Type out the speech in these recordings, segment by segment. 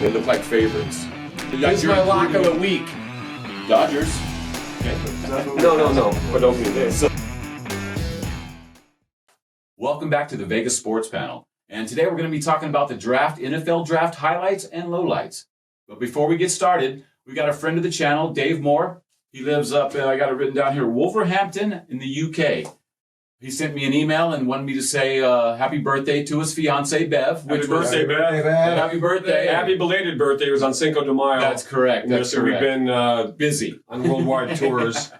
They look like favorites. This is my lock of the week. Dodgers. Okay. No. But opening day. Welcome back to the Vegas Sports Panel. And today we're going to be talking about the draft, NFL draft highlights and lowlights. But before we get started, we got a friend of the channel, Dave Moore. He lives up, I got it written down here, Wolverhampton in the UK. He sent me an email and wanted me to say happy birthday to his fiancee, Bev. Happy birthday, Bev. Happy birthday. Happy belated birthday. It was on Cinco de Mayo. That's correct. That's so correct. We've been busy on worldwide tours.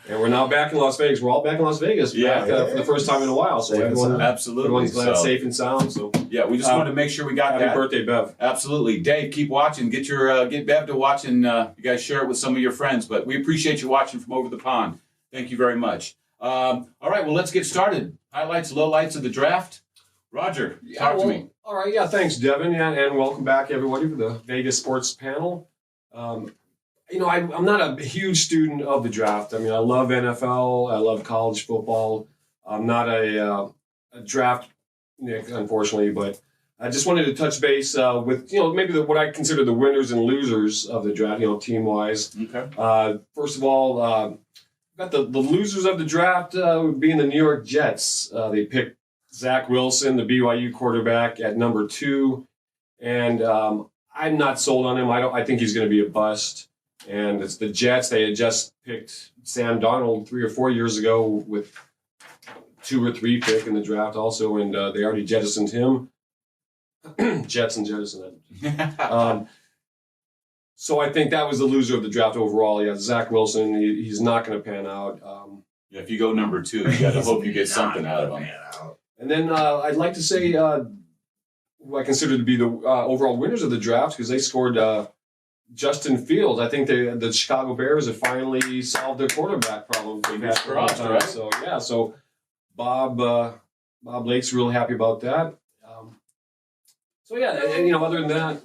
And we're now back in Las Vegas. We're all back in Las Vegas for the first time in a while. So everyone's glad, safe and sound. So yeah, we just wanted to make sure we got that. Happy birthday, Bev. Absolutely. Dave, keep watching. Get Bev to watch, and you guys share it with some of your friends. But we appreciate you watching from over the pond. Thank you very much. All right, well, let's get started. Highlights, lowlights of the draft. Roger, talk to me. All right, thanks, Devin, and welcome back, everybody, for the Vegas Sports Panel. I'm not a huge student of the draft. I mean, I love NFL. I love college football. I'm not a draft Nick, unfortunately, but I just wanted to touch base with, maybe what I consider the winners and losers of the draft, team-wise. Okay. First of all, got the losers of the draft being the New York Jets. They picked Zach Wilson, the BYU quarterback, at number 2. And I'm not sold on him. I think he's going to be a bust. And it's the Jets. They had just picked Sam Darnold 3 or 4 years ago with 2 or 3 pick in the draft also, and they already jettisoned him. Jettisoned. So I think that was the loser of the draft overall. Yeah, Zach Wilson, he's not going to pan out. Yeah, if you go number 2, you got to hope you get something out of him. And then I'd like to say who I consider to be the overall winners of the draft, because they scored Justin Fields. I think the Chicago Bears have finally solved their quarterback problem. Fingers crossed, right? So Bob Lake's real happy about that. Other than that.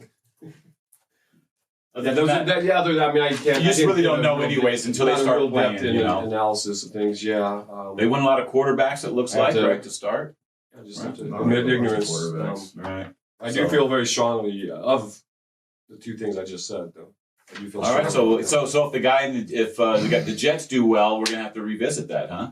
Other than that, I mean, I can't. You just really don't know anyways until they start playing. Analysis of things, yeah. They won a lot of quarterbacks, it looks like, right, to start. I just have to admit ignorance. Right. I do feel very strongly of the 2 things I just said, though. I do feel all right, so if the Jets do well, we're gonna have to revisit that, huh?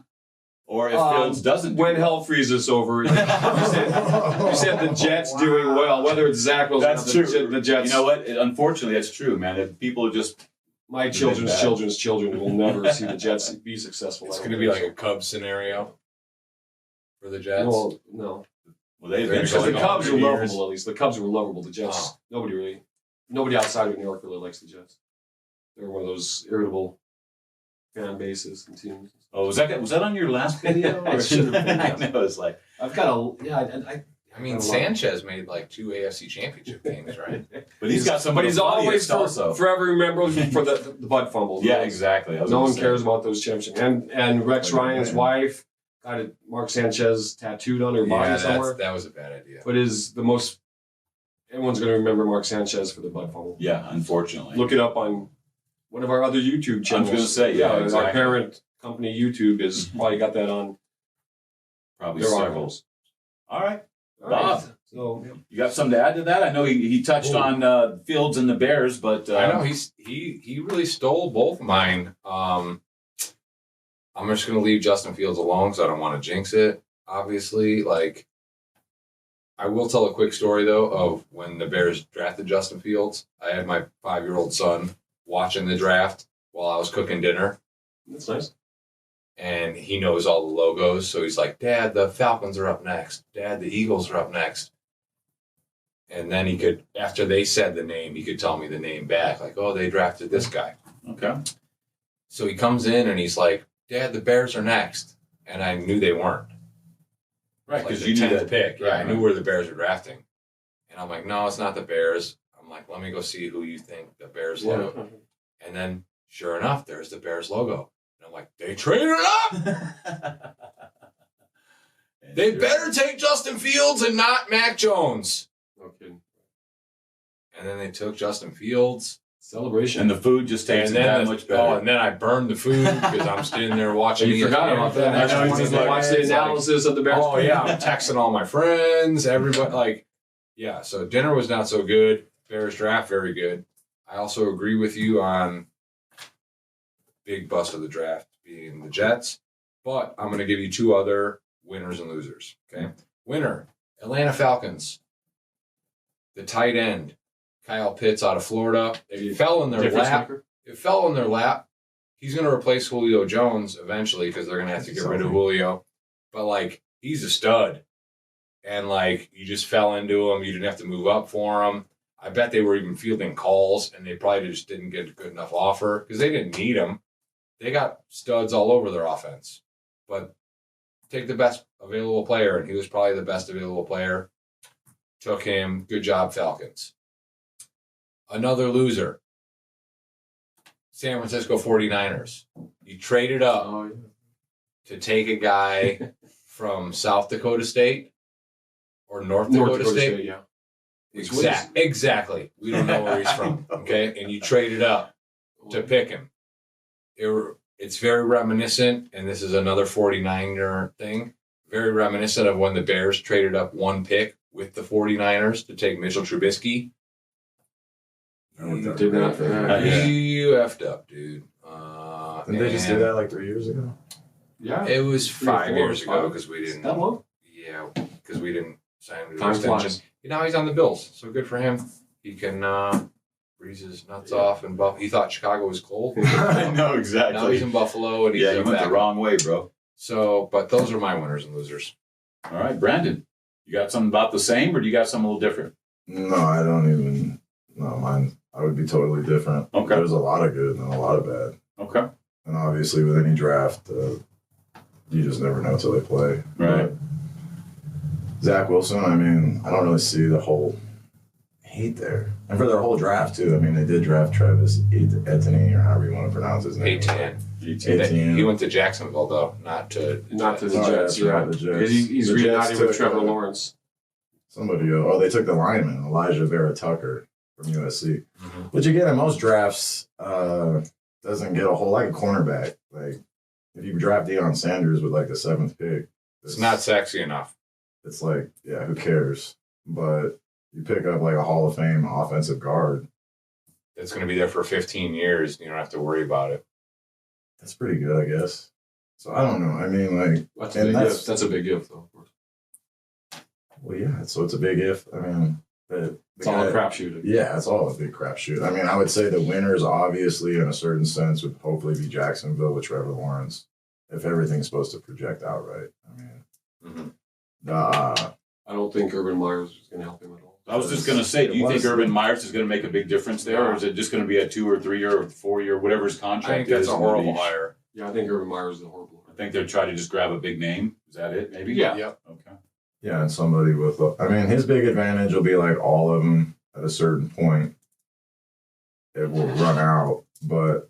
Or if Fields doesn't. When hell freezes over, you said the Jets doing well, whether it's Zach Wilson. That's true. The Jets. You know what? Unfortunately, that's true, man. If people are just. My children's children will never see the Jets be successful. It's going to be like a Cubs scenario for the Jets. Well, no. Well, they've been because the Cubs are lovable, at least. The Cubs were lovable. The Jets, nobody outside of New York really likes the Jets. They're one of those irritable fan bases and teams. Oh, was that on your last video? It should have been. I know, it's like. I've got I mean, Sanchez made like 2 AFC championship games, right? But he's got But he's always forever remembered for the butt fumbles. Yeah, exactly. No one cares about those championships. And Rex Ryan's wife got Mark Sanchez tattooed on her body somewhere. That was a bad idea. But everyone's going to remember Mark Sanchez for the butt fumble. Yeah, unfortunately. Look it up on one of our other YouTube channels. I was going to say, exactly. Our parent company YouTube has probably got that on. Probably their several. articles. All right. Bob, so you got something to add to that? I know he touched on Fields and the Bears, but I know he really stole both of mine. I'm just going to leave Justin Fields alone because I don't want to jinx it. Obviously, I will tell a quick story though of when the Bears drafted Justin Fields. I had my 5-year-old son watching the draft while I was cooking dinner. That's nice. And he knows all the logos, so he's like, "Dad, the Falcons are up next. Dad, the Eagles are up next." And then after they said the name, he could tell me the name back, like, "Oh, they drafted this guy." Okay. So he comes in and he's like, "Dad, the Bears are next," and I knew they weren't. Right, because you knew the pick. Right, I knew where the Bears were drafting, and I'm like, "No, it's not the Bears." I'm like, "Let me go see who you think the Bears logo." And then, sure enough, there's the Bears logo. And I'm like, they traded up! They better take Justin Fields and not Mac Jones. No kidding. And then they took Justin Fields. Celebration. And the food just tastes that much better. Oh, and then I burned the food because I'm sitting there watching. You forgot about that. I know, he's just watch the analysis of the Bears. Oh, yeah. I'm texting all my friends, everybody. So dinner was not so good. Bears draft, very good. I also agree with you on big bust of the draft being the Jets, but I'm going to give you two other winners and losers. Okay, winner, Atlanta Falcons, the tight end, Kyle Pitts out of Florida. It fell in their lap. It fell in their lap. He's going to replace Julio Jones eventually because they're going to have to get rid of Julio. But, like, he's a stud. And, like, you just fell into him. You didn't have to move up for him. I bet they were even fielding calls, and they probably just didn't get a good enough offer because they didn't need him. They got studs all over their offense. But take the best available player, and he was probably the best available player. Took him. Good job, Falcons. Another loser, San Francisco 49ers. You traded up to take a guy from South Dakota State or North Dakota State. Yeah. Exactly. We don't know where he's from. Okay. And you traded up to pick him. It's very reminiscent, and this is another 49er thing, very reminiscent of when the Bears traded up one pick with the 49ers to take Mitchell Trubisky. You did not. You effed up, dude. Didn't they just do that like 3 years ago? Yeah. It was 5 years ago because we didn't. That long? Yeah, because we didn't sign him to Time an extension. flies. Now he's on the Bills, so good for him. He can breeze his nuts off and he thought Chicago was cold. I know exactly. Now he's in Buffalo and he's you went back. the wrong way, bro. So, but those are my winners and losers. All right, Brandon, you got something about the same, or do you got something a little different? No, I don't even. No, mine. I would be totally different. Okay. There's a lot of good and a lot of bad. Okay. And obviously, with any draft, you just never know till they play. Right. But Zach Wilson, I mean, I don't really see the whole hate there. And for their whole draft, too. I mean, they did draft Travis Etienne, or however you want to pronounce his name. Etienne. He went to Jacksonville, though, not to the Oh, Jets. yeah, right, the Jets. He's The reunited Jets with took, Trevor Lawrence. Somebody, they took the lineman, Elijah Vera Tucker from USC. Mm-hmm. Which, again, in most drafts, doesn't get a whole, like a cornerback. Like, if you draft Deion Sanders with, like, the 7th pick, It's not sexy enough. It's like, yeah, who cares? But you pick up, like, a Hall of Fame offensive guard. It's going to be there for 15 years. And you don't have to worry about it. That's pretty good, I guess. So, I don't know. I mean, like... That's a big gift. That's a big gift, though, of course. Well, yeah, so it's a big if. I mean... It's all a crapshoot. Yeah, it's all a big crapshoot. I mean, I would say the winners, obviously, in a certain sense, would hopefully be Jacksonville with Trevor Lawrence, if everything's supposed to project out right. I mean, I don't think Urban Meyers is going to help him at all. I was just going to say, do you think Urban Meyers is going to make a big difference there, or is it just going to be a 2 or 3 year or 4 year, whatever his contract I think that's is? a horrible hire. Yeah, I think Urban Meyers is a horrible I think they're trying to just grab a big name. Is that it, maybe? Yeah. Yep. Okay. yeah, and somebody with, I mean, his big advantage will be like all of them at a certain point. It will run out, but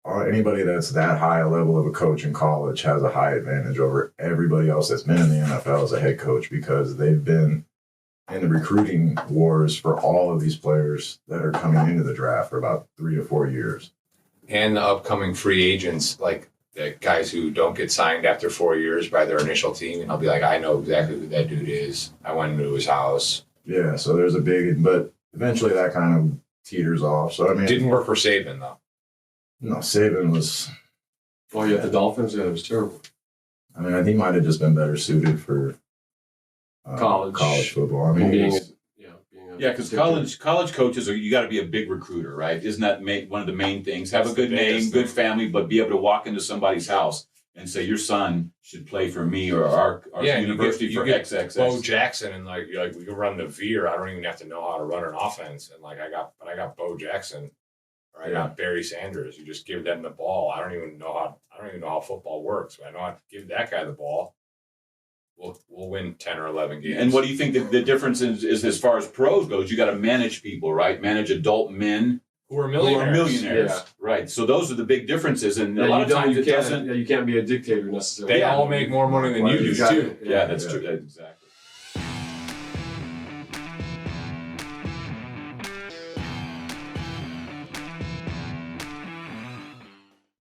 anybody that's that high a level of a coach in college has a high advantage over everybody else that's been in the NFL as a head coach because they've been in the recruiting wars for all of these players that are coming into the draft for about 3 to 4 years. And the upcoming free agents, like the guys who don't get signed after 4 years by their initial team, and I'll be like, I know exactly who that dude is. I went into his house. Yeah, so there's a big, but eventually that kind of teeters off. So I mean, Didn't work for Saban though. No, Saban was. Oh yeah, the Dolphins. Yeah, it was terrible. I mean, I think he might have just been better suited for college football. I mean, Yeah, because college coaches you got to be a big recruiter, right? Isn't that one of the main things? Have a good name, good family, but be able to walk into somebody's house and say your son should play for me or our university for XXX. Bo Jackson and like we can run the veer. I don't even have to know how to run an offense. And like I got Bo Jackson or I got Barry Sanders. You just give them the ball. I don't even know how football works. But I know how to give that guy the ball. We'll win 10 or 11 games. And what do you think the difference is as far as pros goes? You got to manage people, right? Manage adult men who are millionaires. Yeah. Right. So those are the big differences. And a lot of times it doesn't. You can't be a dictator necessarily. They all make more money than you do, too. Yeah, that's true. Exactly.